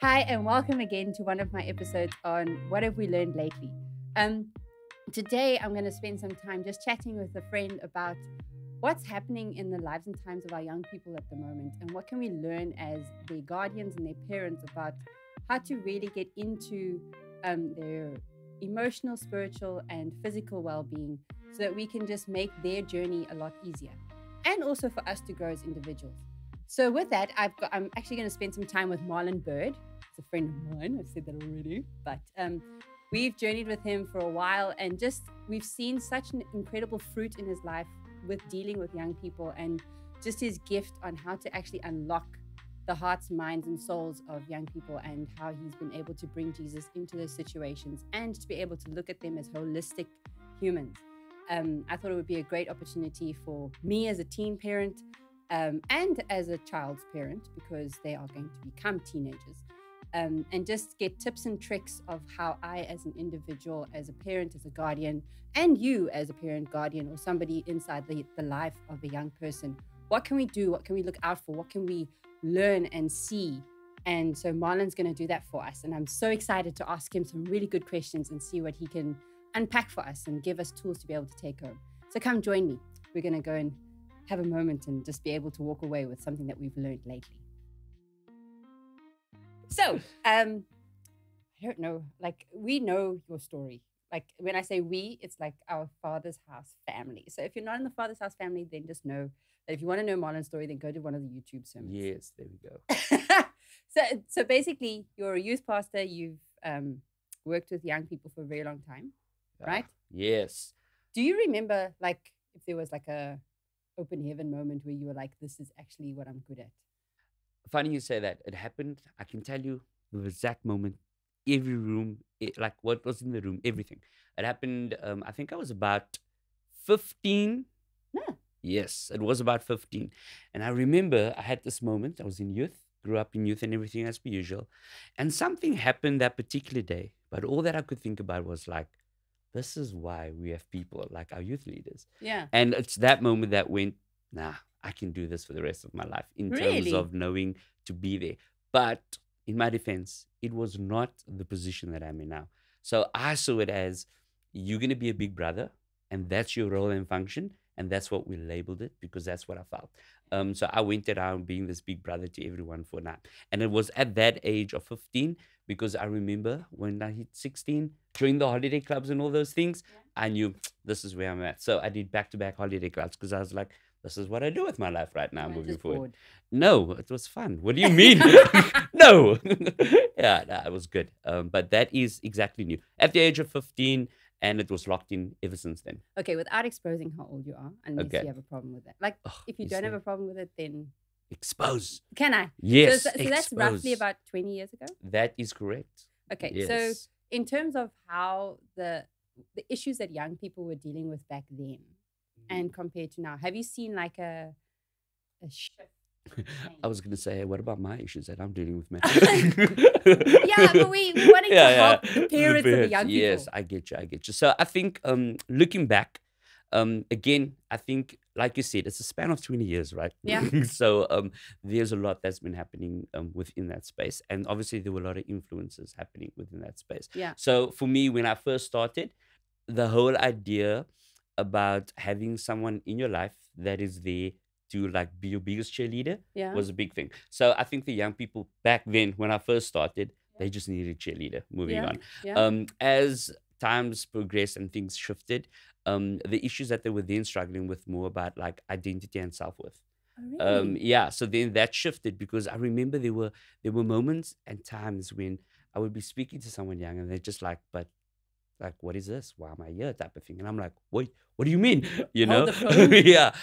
Hi, and welcome again to one of my episodes on What Have We Learned Lately. Today, I'm going to spend some time just chatting with a friend about what's happening in the lives and times of our young people at the moment, and what can we learn as their guardians and their parents about how to really get into their emotional, spiritual, and physical well-being so that we can just make their journey a lot easier, and also for us to grow as individuals. So with that, I'm actually going to spend some time with Marlon Bird. He's a friend of mine. I've said that already. But we've journeyed with him for a while, and just we've seen such an incredible fruit in his life with dealing with young people, and just his gift on how to actually unlock the hearts, minds, and souls of young people, and how he's been able to bring Jesus into those situations and to be able to look at them as holistic humans. I thought it would be a great opportunity for me as a teen parent, and as a child's parent, because they are going to become teenagers, and just get tips and tricks of how I, as an individual, as a parent, as a guardian, and you as a parent, guardian, or somebody inside the life of a young person, what can we do? What can we look out for? What can we learn and see? And so Marlon's going to do that for us. And I'm so excited to ask him some really good questions and see what he can unpack for us and give us tools to be able to take home. So come join me. We're going to go and have a moment and just be able to walk away with something that we've learned lately. So, I don't know, like, we know your story. Like, when I say we, it's like our Father's House family. So if you're not in the Father's House family, then just know that if you want to know Marlon's story, then go to one of the YouTube sermons. Yes, there we go. So basically, you're a youth pastor. You've worked with young people for a very long time, right? Yes. Do you remember, like, if there was like a open heaven moment where you were like, this is actually what I'm good at? Funny you say that. It happened, I can tell you the exact moment, every room, like what was in the room, everything. It happened, I think I was about 15. Yeah. Yes, it was about 15. And I remember I had this moment. I was in youth, grew up in youth and everything as per usual. And something happened that particular day. But all that I could think about was like, this is why we have people like our youth leaders. Yeah. And it's that moment that went, nah, I can do this for the rest of my life in terms of knowing to be there. But in my defense, it was not the position that I'm in now. So I saw it as, you're going to be a big brother, and that's your role and function. And that's what we labeled it, because that's what I felt. So I went around being this big brother to everyone for now. And it was at that age of 15, because I remember when I hit 16, during the holiday clubs and all those things, I knew this is where I'm at. So I did back-to-back holiday clubs, because I was like, this is what I do with my life right now, moving forward. Bored. No, it was fun. What do you mean? No. Yeah, no, it was good. But that is exactly new. At the age of 15, and it was locked in ever since then. Okay, without exposing how old you are, unless you have a problem with that. Like, if you don't have a problem with it, then... Expose. Can I? Yes, So that's roughly about 20 years ago? That is correct. Okay, yes. So in terms of how the issues that young people were dealing with back then and compared to now, have you seen like a shift? I was going to say, what about my issues that I'm dealing with, man? Yeah, but we wanted to help the parents of the young people. Yes, I get you. So I think looking back, again, I think, like you said, it's a span of 20 years, right? Yeah. So there's a lot that's been happening within that space. And obviously there were a lot of influences happening within that space. Yeah. So for me, when I first started, the whole idea about having someone in your life that is there to like be your biggest cheerleader was a big thing. So I think the young people back then, when I first started, they just needed a cheerleader. Moving on. Yeah. As times progressed and things shifted, the issues that they were then struggling with more about like identity and self-worth. Oh, really? So then that shifted, because I remember there were moments and times when I would be speaking to someone young and they're just like, but like, what is this? Why am I here? Type of thing. And I'm like, wait, what do you mean? You know? Yeah.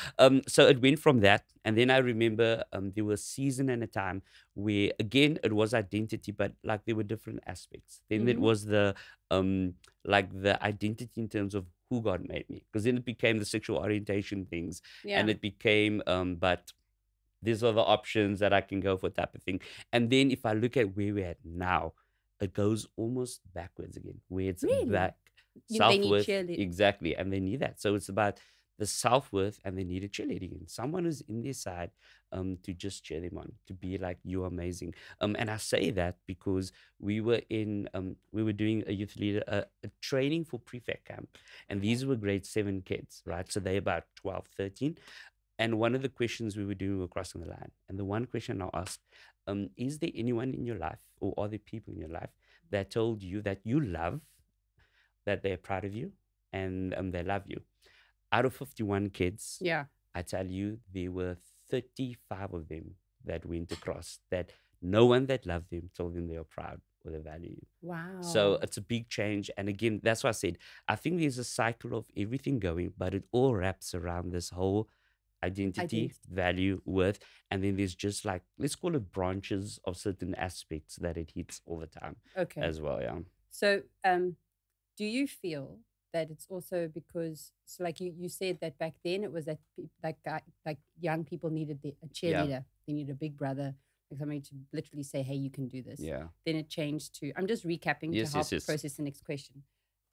So it went from that. And then I remember there was a season and a time where, again, it was identity, but like there were different aspects. Then it was the like the identity in terms of who God made me. Because then it became the sexual orientation things. Yeah. And it became, but these are the options that I can go for, type of thing. And then if I look at where we're at now, it goes almost backwards again, where it's back They need self-worth. cheerleading. Exactly. And they need that. So it's about the self-worth, and they need a cheerleading and someone who's in their side to just cheer them on, to be like, you're amazing. And I say that because we were doing a youth leader a training for prefect camp, and these were grade 7 kids, right? So they're about 12, 13. And one of the questions we were doing, we were crossing the line. And the one question I asked, is there anyone in your life, or are there people in your life that told you that you love, that they're proud of you, and they love you? Out of 51 kids, Yeah. I tell you, there were 35 of them that went across, that no one that loved them told them they are proud or they value you. Wow. So it's a big change. And again, that's why I said, I think there's a cycle of everything going, but it all wraps around this whole identity, value, worth. And then there's just like, let's call it branches of certain aspects that it hits all the time as well. Yeah. So do you feel that it's also because, so like you said that back then it was that like young people needed a cheerleader, they needed a big brother, like somebody to literally say, hey, you can do this. Yeah. Then it changed to, I'm just recapping to help process the next question.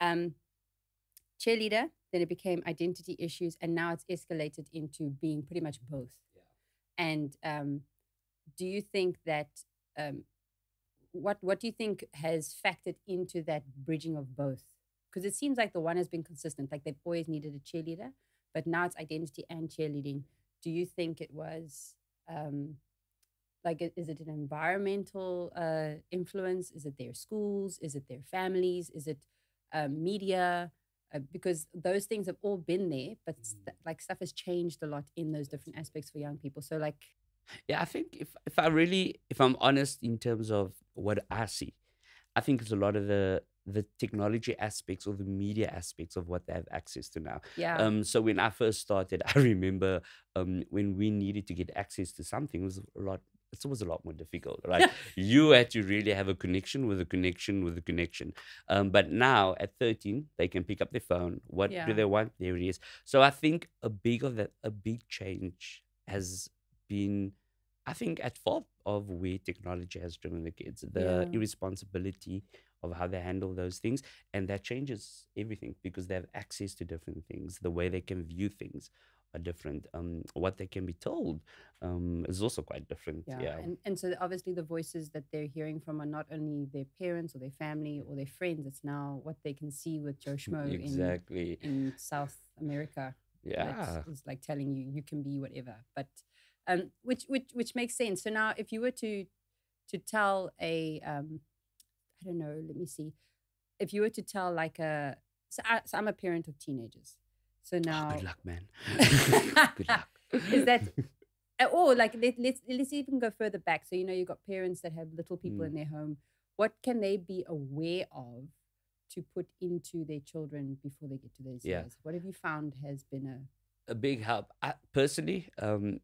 Cheerleader, then it became identity issues, and now it's escalated into being pretty much both. Yeah. And do you think that, what do you think has factored into that bridging of both? Because it seems like the one has been consistent, like they've always needed a cheerleader, but now it's identity and cheerleading. Do you think it was, is it an environmental influence? Is it their schools? Is it their families? Is it media? Because those things have all been there, but like stuff has changed a lot in those different aspects for young people. So like, yeah, I think if I'm honest in terms of what I see, I think it's a lot of the technology aspects or the media aspects of what they have access to now. Yeah. So when I first started, I remember when we needed to get access to something, it was a lot more difficult, right? You had to really have a connection with a connection with a connection. But now at 13, they can pick up their phone. What do they want? There it is. So I think a big change has been, I think, at fault of where technology has driven the kids, the irresponsibility of how they handle those things. And that changes everything because they have access to different things. The way they can view things are different. What they can be told is also quite different. Yeah. And so obviously the voices that they're hearing from are not only their parents or their family or their friends, it's now what they can see with Joe Schmo in South America. Yeah. It's like telling you can be whatever. But which makes sense. So now if you were to tell a I don't know, let me see. If you were to tell like so I'm a parent of teenagers. So now good luck, man. Good luck. Is that or like let's even go further back. So you've got parents that have little people in their home. What can they be aware of to put into their children before they get to those years? What have you found has been a big help? Personally,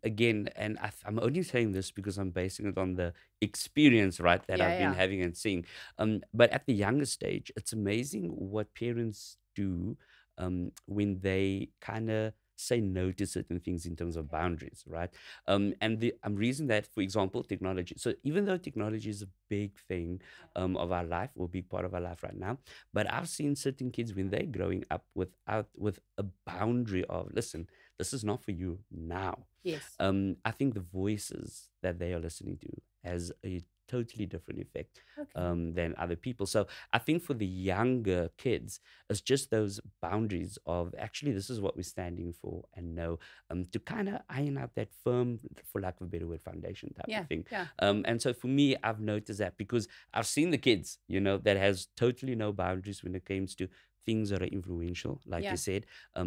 again, and I'm only saying this because I'm basing it on the experience, right, that I've been having and seeing. But at the younger stage, it's amazing what parents do when they kind of say no to certain things in terms of boundaries, right? And I'm reason that, for example, technology. So even though technology is a big thing of our life, or a big part of our life right now, but I've seen certain kids when they're growing up with a boundary of, listen, this is not for you now. Yes. I think the voices that they are listening to has a totally different effect than other people. So I think for the younger kids, it's just those boundaries of actually this is what we're standing for, and know to kind of iron out that firm, for lack of a better word, foundation type of thing. Yeah. And so for me, I've noticed that because I've seen the kids, that has totally no boundaries when it comes to things that are influential, like you said,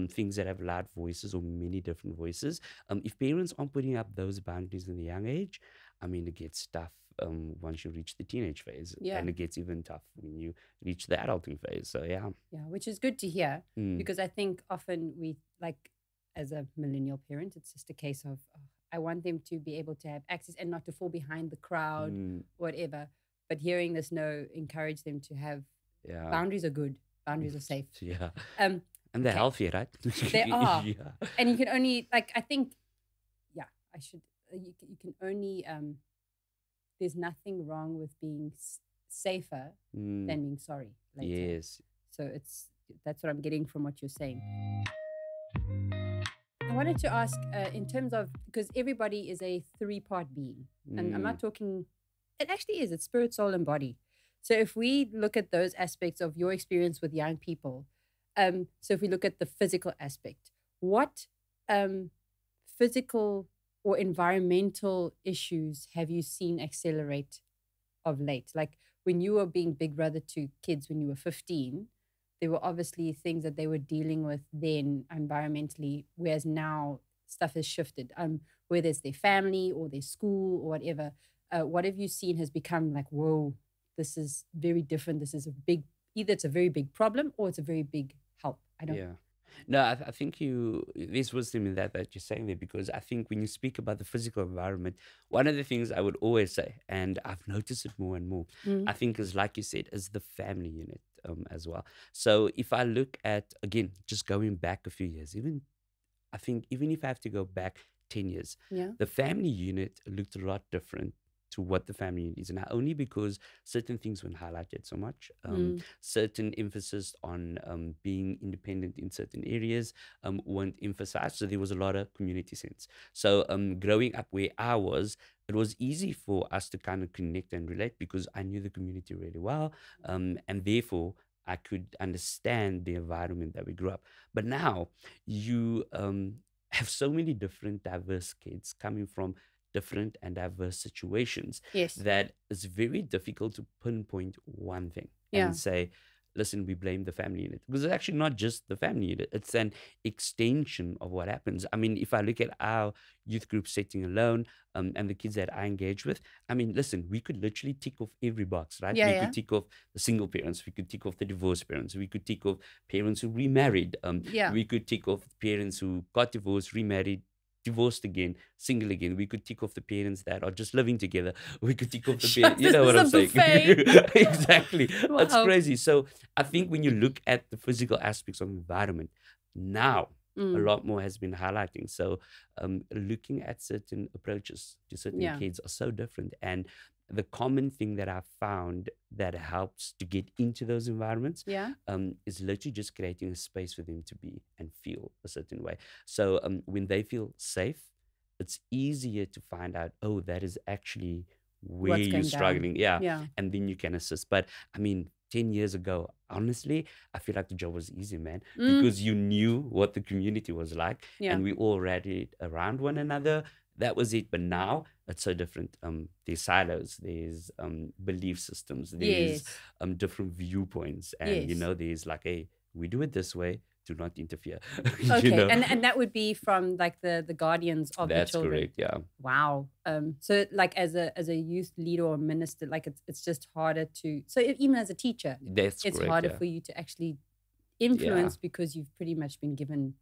things that have loud voices or many different voices. If parents aren't putting up those boundaries in the young age, I mean, it gets tough once you reach the teenage phase, and it gets even tough when you reach the adulting phase. So yeah, which is good to hear because I think often we, like, as a millennial parent, it's just a case of I want them to be able to have access and not to fall behind the crowd, whatever. But hearing this no, encourage them to have boundaries are good. Boundaries are safe. Yeah. And they're healthy, right? They are. And you can only, like, I think, you can only, there's nothing wrong with being safer than being sorry later. Yes. So that's what I'm getting from what you're saying. wanted to ask in terms of, because everybody is a three-part being, and I'm not talking, it actually is, it's spirit, soul, and body. So if we look at those aspects of your experience with young people, so if we look at the physical aspect, what physical or environmental issues have you seen accelerate of late? Like when you were being big brother to kids when you were 15, there were obviously things that they were dealing with then environmentally, whereas now stuff has shifted. Whether it's their family or their school or whatever, what have you seen has become like, whoa, this is very different. This is a big, either it's a very big problem or it's a very big help. I don't. Yeah. No, I think there's wisdom in that you're saying there, because I think when you speak about the physical environment, one of the things I would always say, and I've noticed it more and more, I think is, like you said, is the family unit as well. So if I look at, again, just going back a few years, I think even if I have to go back 10 years, the family unit looked a lot different to what the family unit is now, only because certain things weren't highlighted so much, certain emphasis on being independent in certain areas weren't emphasized, so there was a lot of community sense. So growing up where I was, it was easy for us to kind of connect and relate because I knew the community really well, and therefore I could understand the environment that we grew up. But now you have so many different diverse kids coming from different and diverse situations, that it's very difficult to pinpoint one thing and say, listen, we blame the family unit, because it's actually not just the family unit, it's an extension of what happens. I mean, if I look at our youth group setting alone, and the kids that I engage with, I mean, listen, we could literally tick off every box, right? We could tick off the single parents, we could tick off the divorced parents, we could tick off parents who remarried, we could tick off parents who got divorced, remarried, divorced again, single again. We could tick off the parents that are just living together. We could tick off the parents. You know what I'm saying? Exactly. Wow. It's crazy. So I think when you look at the physical aspects of environment, now a lot more has been highlighting. So looking at certain approaches to certain kids are so different. And the common thing that I've found that helps to get into those environments is literally just creating a space for them to be and feel a certain way. So when they feel safe, it's easier to find out, oh, that is actually where you're struggling. Yeah. And then you can assist. But I mean, 10 years ago, honestly, I feel like the job was easy, man, because you knew what the community was like and we all rallied around one another. That was it. But now it's so different. There's silos, there's belief systems, there's different viewpoints. And, you know, there's like, hey, we do it this way, do not interfere. Okay. You know? And that would be from like the guardians of the children. That's correct, yeah. Wow. So like as a youth leader or minister, like it's just harder to, so even as a teacher, it's correct, harder for you to actually influence because you've pretty much been given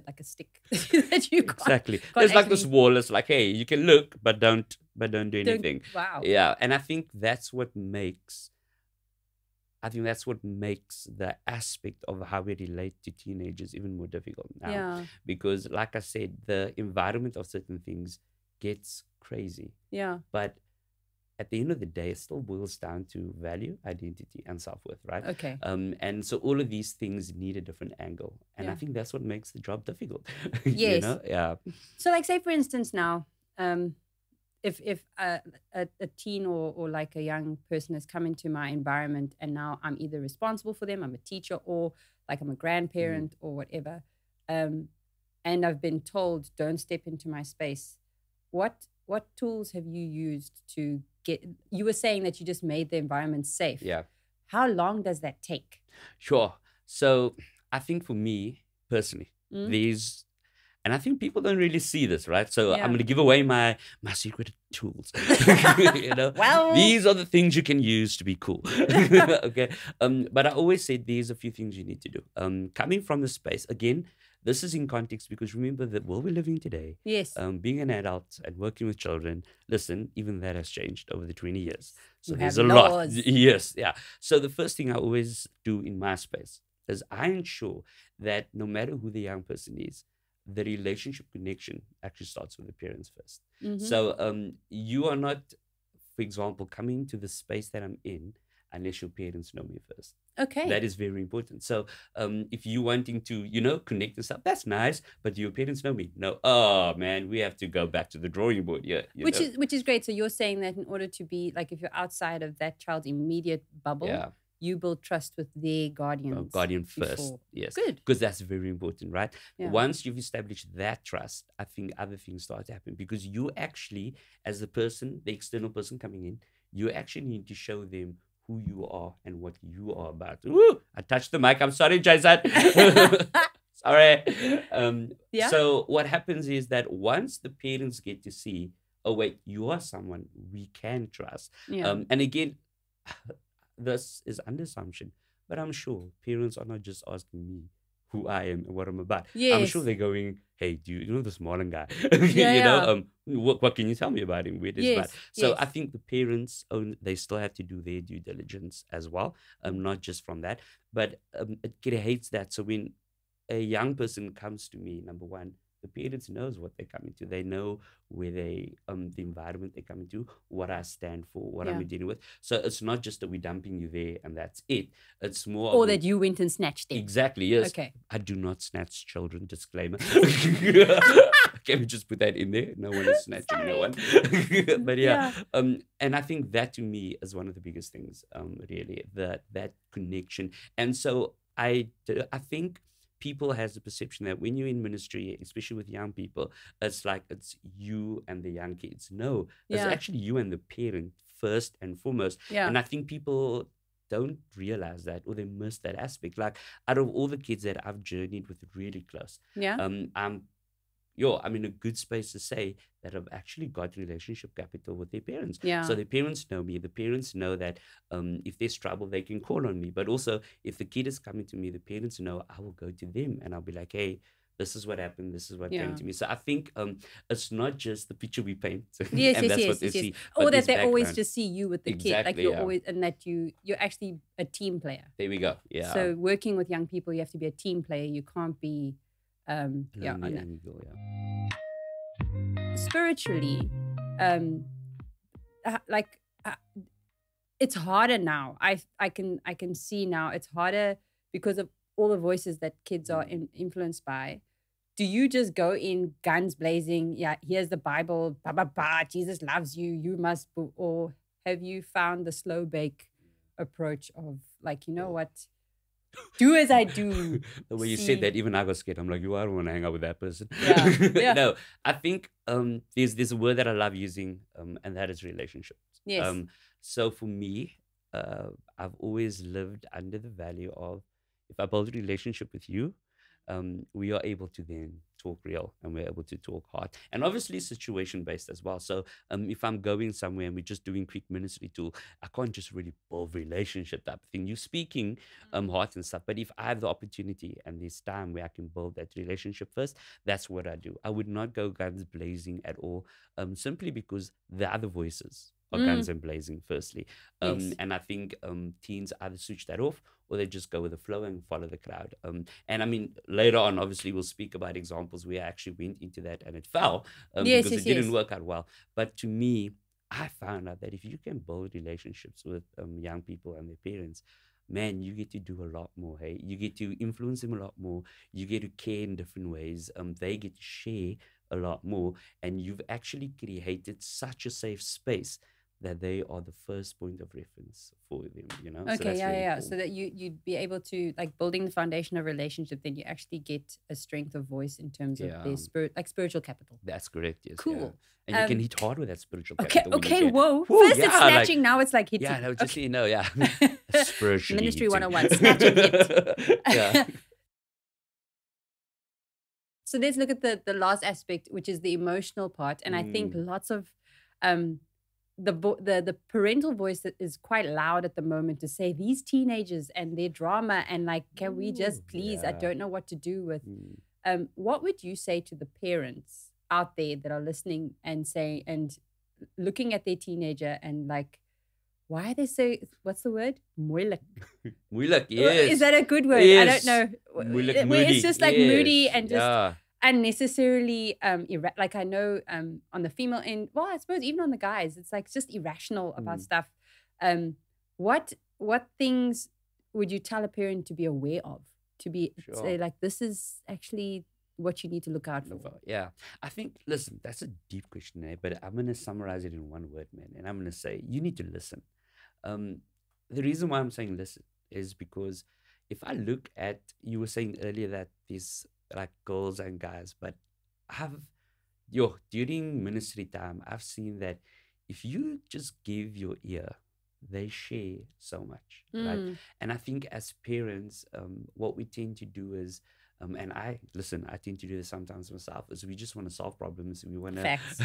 like a stick that you can't, exactly. There's like this wall. It's like, hey, you can look, but don't do anything. Wow. Yeah, and I think that's what makes. The aspect of how we relate to teenagers even more difficult now. Yeah. Because, like I said, the environment of certain things gets crazy. Yeah. But at the end of the day, it still boils down to value, identity, and self-worth, right? Okay. And so all of these things need a different angle. And I think that's what makes the job difficult. Yes. You know? Yeah. So like, say for instance now, if a teen or like a young person has come into my environment and now I'm either responsible for them, I'm a teacher, or like I'm a grandparent or whatever, and I've been told, don't step into my space. What tools have you used to get, you were saying that you just made the environment safe. Yeah. How long does that take? Sure. So I think for me personally, these, and I think people don't really see this, right? So I'm going to give away my secret tools. You know, well, these are the things you can use to be cool. Okay. But I always say there's a few things you need to do. Coming from the space, again, this is in context because remember the world we're living today. Yes. Being an adult and working with children, listen, even that has changed over the 20 years. So you there's have a laws. lot. Yes. Yeah. So the first thing I always do in my space is I ensure that no matter who the young person is, the relationship connection actually starts with the parents first. So you are not, for example, coming to the space that I'm in unless your parents know me first. Okay. That is very important. So if you wanting to, connect and stuff, that's nice. But your parents know me. No. Oh man, we have to go back to the drawing board. Yeah. Which is great. So you're saying that in order to be like, if you're outside of that child's immediate bubble, you build trust with their guardians. Guardian first. Yes. Good. Because that's very important, right? Yeah. Once you've established that trust, I think other things start to happen, because you actually, as the person, the external person coming in, you actually need to show them who you are and what you are about. Ooh, I touched the mic. I'm sorry, Jason. Sorry. So what happens is that once the parents get to see, oh wait, you are someone we can trust. Yeah. And again, this is under assumption, but I'm sure parents are not just asking me who I am and what I'm about. Yes. I'm sure they're going, hey, do you know this Marlon guy? Yeah, What can you tell me about him? Where does yes, So I think the parents they still have to do their due diligence as well, not just from that, but it creates that. So when a young person comes to me, number one, the parents knows what they're coming to. They know where they the environment they're coming to, what I stand for, what I'm dealing with. So it's not just that we're dumping you there and that's it. It's more or that you went and snatched them. Exactly, yes. Okay. I do not snatch children, disclaimer. Can we just put that in there? No one is snatching no one. But and I think that to me is one of the biggest things, really, that connection. And so I think people has the perception that when you're in ministry, especially with young people, it's like it's you and the young kids. No, it's actually you and the parent first and foremost. Yeah. And I think people don't realize that, or they miss that aspect. Like, out of all the kids that I've journeyed with really close, I'm in a good space to say that I've actually got relationship capital with their parents. Yeah. So their parents know me. The parents know that if there's trouble, they can call on me. But also, if the kid is coming to me, the parents know I will go to them and I'll be like, hey, this is what happened. This is what came to me. So I think it's not just the picture we paint. Yes, and yes, that's yes, what they yes, see. Or that they background. always just see you with the kid. Like you're always, and that you're actually a team player. There we go. Yeah. So working with young people, you have to be a team player. You can't be spiritually, it's harder now. I can see now it's harder because of all the voices that kids are influenced by. Do you just go in guns blazing? Yeah, here's the Bible. Bah, bah, bah, Jesus loves you. You must. Or have you found the slow bake approach of like, you know what? Do as I do. The way you said that, even I got scared. I'm like, I don't want to hang out with that person. Yeah. No, I think there's a word that I love using, and that is relationships. Yes. So for me, I've always lived under the value of, if I build a relationship with you, we are able to then talk real and we're able to talk hard, and obviously situation based as well. So if I'm going somewhere and we're just doing quick ministry tool, I can't just really build relationship type of thing. You're speaking heart and stuff, but if I have the opportunity and this time where I can build that relationship first, that's what I do. I would not go guns blazing at all, simply because the other voices are guns and blazing firstly. And I think teens either switch that off or they just go with the flow and follow the crowd. And I mean, later on, obviously, we'll speak about examples where I actually went into that and it fell because it didn't work out well. But to me, I found out that if you can build relationships with young people and their parents, man, you get to do a lot more. Hey, you get to influence them a lot more. You get to care in different ways. They get to share a lot more. And you've actually created such a safe space that they are the first point of reference for them, you know? Okay, so that's really cool. So that you'd be able to, like, building the foundation of relationship, then you actually get a strength of voice in terms of their spiritual capital. That's correct, yes. Cool. Yeah. And you can hit hard with that spiritual capital. Okay, whoa. First it's snatching, now it's like hitting. Yeah, no, just, spiritually. Ministry 101, snatch and hit. Yeah. So let's look at the last aspect, which is the emotional part. And I think lots of the parental voice that is quite loud at the moment to say these teenagers and their drama and like, can we just please? I don't know what to do with. What would you say to the parents out there that are listening and saying and looking at their teenager and like, why are they so, what's the word? Moeilijk. Moeilijk, yes. Is that a good word? Yes. I don't know. Moeilijk, moody. It's just like moody and just Yeah. unnecessarily like I know on the female end, well, I suppose even on the guys, it's like just irrational about stuff. What what things would you tell a parent to be aware of? To be say Sure. like, this is actually what you need to look out for. Yeah. I think, listen, that's a deep question, but I'm going to summarize it in one word, man. And I'm going to say, you need to listen. Um, the reason why I'm saying listen is because if I look at, you were saying earlier that these like girls and guys, but I've, during ministry time, I've seen that if you just give your ear, they share so much, right? Mm, And I think as parents, what we tend to do is, and I tend to do this sometimes myself, is we just want to solve problems. We want to, facts.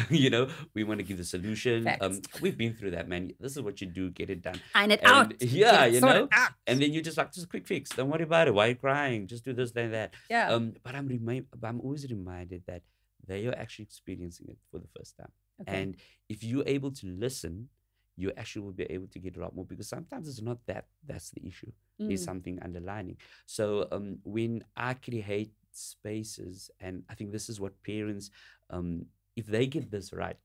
we want to give the solution. Facts. We've been through that, man. This is what you do, get it done. Iron it And out. yeah, Get it sorted out. and then you just like, just a quick fix. Don't worry about it. Why are you crying? Just do this, then that. Yeah. But I'm always reminded that they are actually experiencing it for the first time. Okay. And if you're able to listen, you actually will be able to get a lot more, because sometimes it's not that's the issue. There's something underlining. So when I create spaces, and I think this is what parents, if they get this right,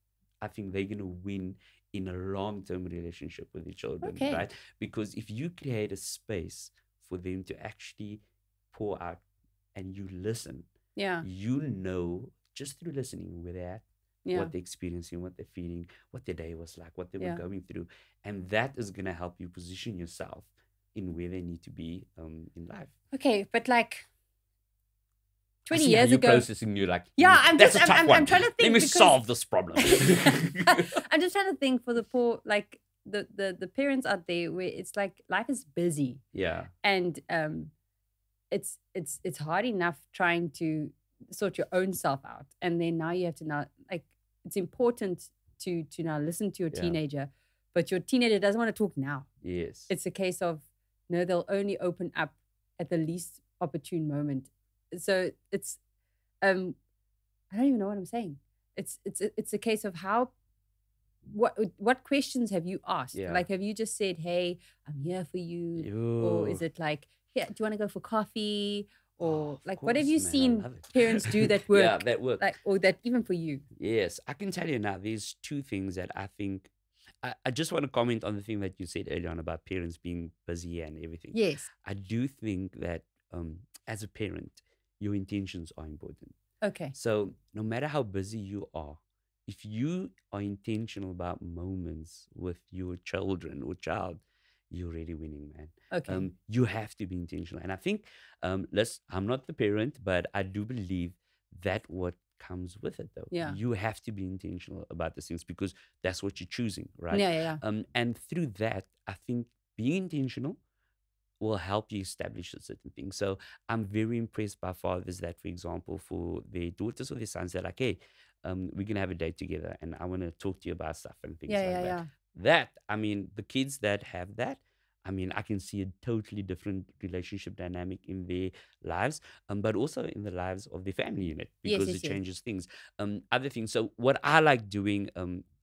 I think they're going to win in a long-term relationship with their children, Okay. right? Because if you create a space for them to actually pour out and you listen, Yeah. you know, just through listening where they're at, Yeah. what they're experiencing, what they're feeling, what their day was like, what they were Yeah. going through. And that is going to help you position yourself in where they need to be in life. Okay, but like I 20 see how years you're ago. processing, you're like, Yeah, I'm that's just a tough I'm, one. I'm trying to think. Let me because- solve this problem. I'm just trying to think for the poor, like the parents out there where it's like life is busy Yeah. and it's hard enough trying to sort your own self out, and then now you have to now, like, it's important to now listen to your Yeah. teenager, but your teenager doesn't want to talk now. Yes. It's a case of no, they'll only open up at the least opportune moment. So it's I don't even know what I'm saying. It's a case of how what questions have you asked? Yeah. Like, have you just said, "Hey, I'm here for you," or is it like, "Here, do you want to go for coffee?" Or Of like, what have you course, man, I seen love it. parents do that work? Yeah, that work. Like, or that even for you? Yes, I can tell you now, there's two things that I think. I just want to comment on the thing that you said earlier on about parents being busy and everything. Yes. I do think that as a parent, your intentions are important. Okay. So no matter how busy you are, if you are intentional about moments with your children or child, you're already winning, man. Okay. You have to be intentional. And I think, I'm not the parent, but I do believe that what comes with it, though. Yeah. You have to be intentional about these things because that's what you're choosing, right? Yeah. And through that, I think being intentional will help you establish a certain thing. So I'm very impressed by fathers that, for example, for their daughters or their sons, they're like, hey, we're going to have a date together and I want to talk to you about stuff and things like that. Yeah. That, I mean, the kids that have that, I mean, I can see a totally different relationship dynamic in their lives, but also in the lives of their family unit because Yes. it changes things. Other things. So what I like doing,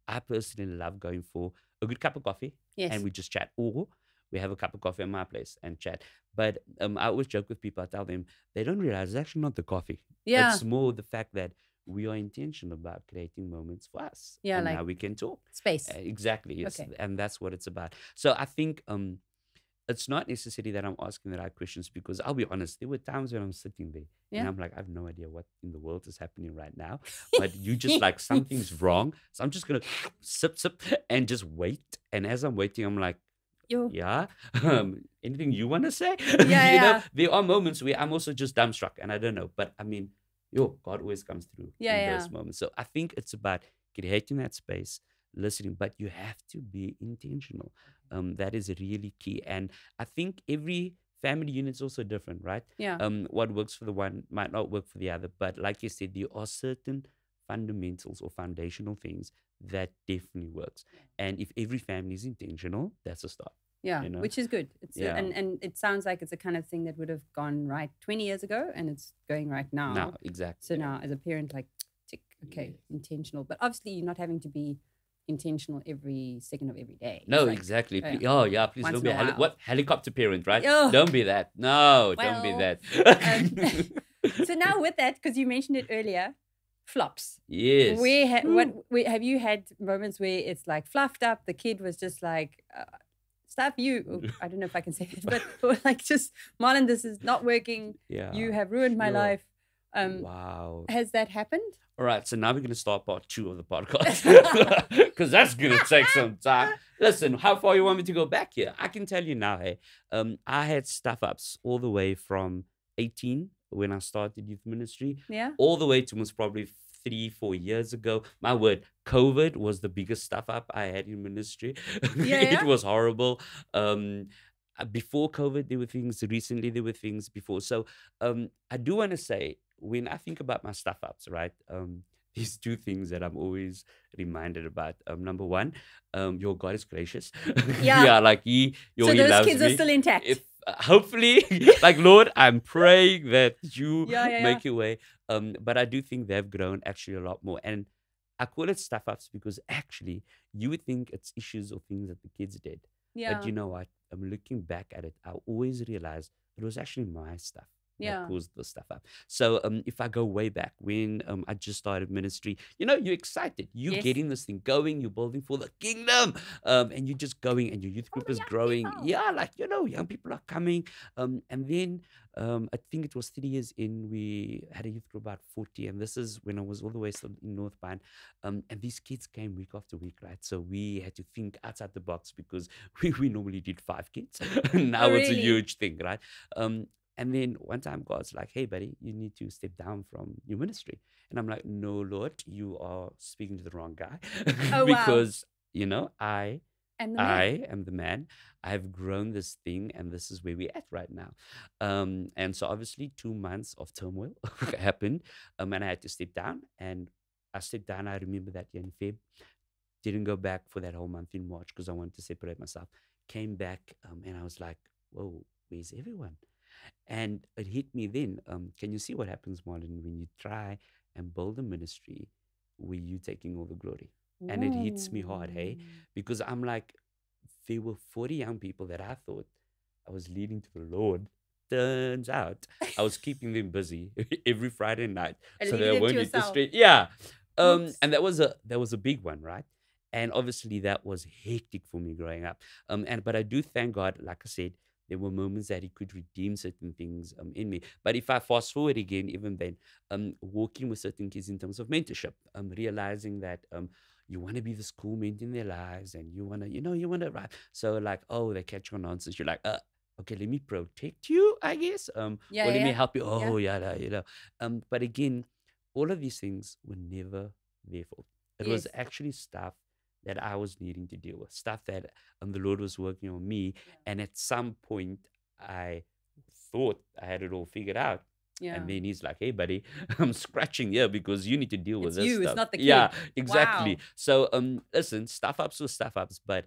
I personally love going for a good cup of coffee Yes. and we just chat. Or we have a cup of coffee at my place and chat. But I always joke with people, I tell them, they don't realize it's actually not the coffee. Yeah. It's more the fact that we are intentional about creating moments for us. Yeah, and like now we can talk. Space. Exactly. Yes. Okay. And that's what it's about. So I think it's not necessarily that I'm asking the right questions because I'll be honest, there were times when I'm sitting there and I'm like, I have no idea what in the world is happening right now. But you just like, something's wrong. So I'm just going to sip and just wait. And as I'm waiting, I'm like, yeah. Anything you want to say? Yeah, You know, there are moments where I'm also just dumbstruck and I don't know. But I mean, God always comes through in those moments. So I think it's about creating that space, listening, but you have to be intentional. That is really key. And I think every family unit is also different, right? Yeah. What works for the one might not work for the other. But like you said, there are certain fundamentals or foundational things that definitely works. And if every family is intentional, that's a start. Yeah, you know? which is good. It's and it sounds like it's a kind of thing that would have gone right 20 years ago and it's going right now. No, exactly. So now as a parent, like, tick, okay, intentional. But obviously you're not having to be intentional every second of every day. No, like, exactly. yeah. Oh, yeah, please Once don't be in a while. what helicopter parent, right? Oh. Don't be that. No, don't be Well, that. So now with that, because you mentioned it earlier, flops. Yes. Where have you had moments where it's like fluffed up? The kid was just like stuff I don't know if I can say it, but like just, Marlon, this is not working. Yeah. You have ruined my life. Wow. Has that happened? All right, so now we're going to start part 2 of the podcast because that's going to take some time. Listen, how far you want me to go back here? I can tell you now, hey, I had stuff-ups all the way from 18 when I started youth ministry, all the way to most probably 3-4 years ago. My word, COVID was the biggest stuff-up I had in ministry. It was horrible. Before COVID, there were things. Recently, there were things before. So I do want to say, when I think about my stuff-ups, right, these 2 things that I'm always reminded about. Number one, your God is gracious. Like so he those loves kids me. are still intact. Hopefully, like, Lord, I'm praying that you make your way. But I do think they've grown actually a lot more. And I call it stuff-ups because actually you would think it's issues or things that the kids did. But you know what? I'm looking back at it. I always realize it was actually my stuff that caused the stuff up. So if I go way back when I just started ministry, you're excited. You're getting this thing going. You're building for the kingdom. And you're just going and your youth group is growing. People. Yeah, like, young people are coming. And then I think it was 3 years in, we had a youth group about 40. And this is when I was all the way still in North Pine. And these kids came week after week, right? So we had to think outside the box because we normally did 5 kids. Now it's a huge thing, right? And then one time God's like, hey, buddy, you need to step down from your ministry. And I'm like, no, Lord, you are speaking to the wrong guy. Because, I am the man. I've grown this thing and this is where we're at right now. And so obviously 2 months of turmoil happened and I had to step down. And I stepped down. I remember that year in Feb. Didn't go back for that whole month in March because I wanted to separate myself. Came back and I was like, whoa, where's everyone? And it hit me then. Can you see what happens, Marlon, when you try and build a ministry where you taking all the glory? And it hits me hard, hey? Because I'm like, there were 40 young people that I thought I was leading to the Lord. Turns out I was keeping them busy every Friday night. So they won't hit the street. Yeah. And that was a big one, right? And obviously that was hectic for me growing up. But I do thank God, like I said, there were moments that he could redeem certain things in me. But if I fast forward again, even then, working with certain kids in terms of mentorship, realizing that you want to be the schoolmate in their lives and you want to, right? So like, oh, they catch on nonsense. You're like, okay, let me protect you, I guess. Or let me help you. Oh, but again, all of these things were never their fault. It was actually stuff that I was needing to deal with, stuff that the Lord was working on me. And at some point, I thought I had it all figured out. And then he's like, hey, buddy, I'm scratching here because you need to deal with this stuff. It's not the kid. Yeah, exactly. Wow. So listen, stuff-ups were stuff-ups, but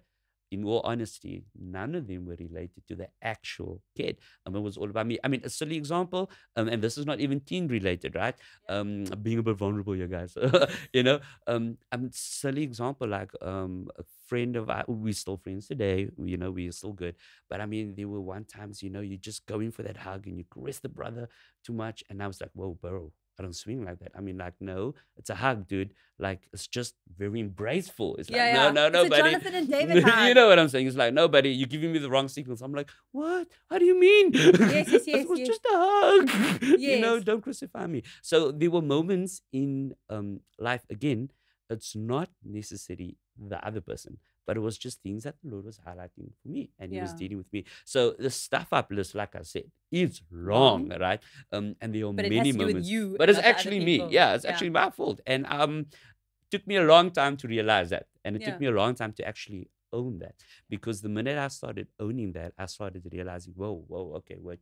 in all honesty, none of them were related to the actual kid. It was all about me. I mean, a silly example, and this is not even teen related, right? Being a bit vulnerable here, guys. Silly example, like a friend of ours, we're still friends today, we're still good. But I mean, there were one times, you're just going for that hug and you caress the brother too much. And I was like, whoa, bro, I don't swing like that. I mean, like, no, it's a hug, dude. Like, it's just very embraceful. It's like, no, it's buddy. Jonathan and David hug. You know what I'm saying? It's like, no, buddy, you're giving me the wrong signals. I'm like, what? How do you mean? Yes. It was just a hug. Don't crucify me. So there were moments in life, again, it's not necessarily the other person, but it was just things that the Lord was highlighting for me and he was dealing with me. So the stuff up list, like I said, is long, right? And there are many moments. But it's actually me. Yeah, it's actually my fault. And it took me a long time to realize that. And it took me a long time to actually own that. Because the minute I started owning that, I started realizing, whoa, okay, wait.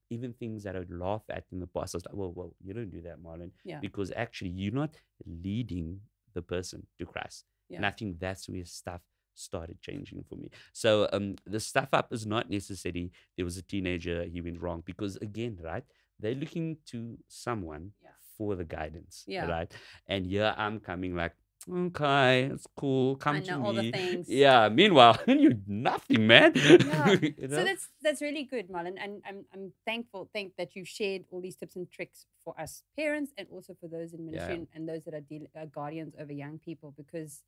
Even things that I would laugh at in the past, I was like, whoa, you don't do that, Marlon. Because actually you're not leading the person to Christ. And I think that's where stuff started changing for me. So the stuff up is not necessarily there was a teenager, he went wrong. Because again, right, they're looking to someone for the guidance, right? And here I'm coming like, okay, it's cool, come to me. All the things. Yeah, meanwhile, you're nothing, man. So that's really good, Marlon. And I'm thankful that you've shared all these tips and tricks for us parents and also for those in ministry and those that are guardians over young people, because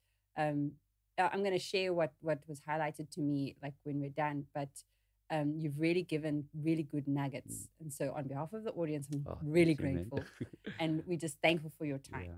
I'm going to share what was highlighted to me, like when we're done. But you've really given really good nuggets, and so on behalf of the audience, I'm really grateful, and we're just thankful for your time. Yeah.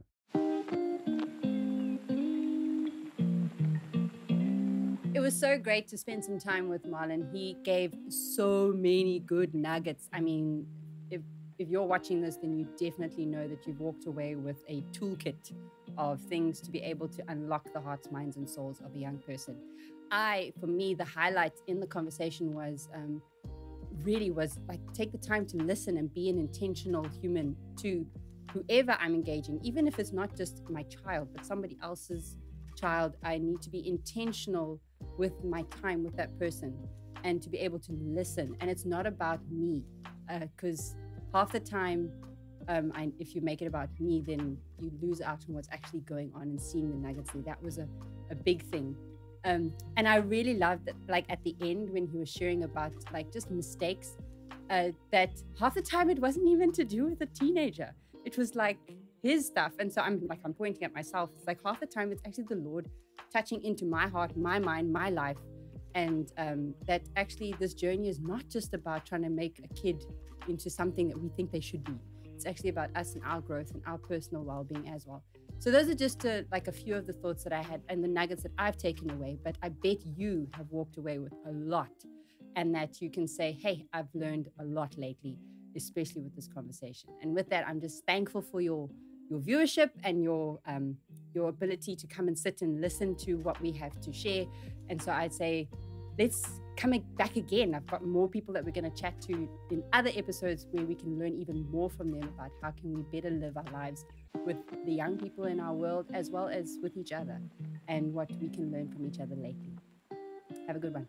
It was so great to spend some time with Marlon. He gave so many good nuggets. I mean, if you're watching this, then you definitely know that you've walked away with a toolkit of things to be able to unlock the hearts, minds, and souls of a young person. For me, the highlight in the conversation was really was like, take the time to listen and be an intentional human to whoever I'm engaging, even if it's not just my child, but somebody else's child. I need to be intentional with my time with that person and to be able to listen. And it's not about me, because half the time, if you make it about me, then you lose out on what's actually going on and seeing the nuggets there. That was a big thing. And I really loved that, like at the end when he was sharing about like just mistakes, that half the time it wasn't even to do with a teenager. It was like his stuff. And so I'm pointing at myself. It's like half the time it's actually the Lord touching into my heart, my mind, my life. And that actually this journey is not just about trying to make a kid into something that we think they should be. It's actually about us and our growth and our personal well-being as well. So those are just like a few of the thoughts that I had and the nuggets that I've taken away. But I bet you have walked away with a lot, and that you can say, hey, I've learned a lot lately, especially with this conversation. And with that, I'm just thankful for your viewership and your ability to come and sit and listen to what we have to share. And so I'd say, let's come back again. I've got more people that we're going to chat to in other episodes where we can learn even more from them about how can we better live our lives with the young people in our world, as well as with each other, and what we can learn from each other lately. Have a good one.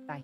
Bye.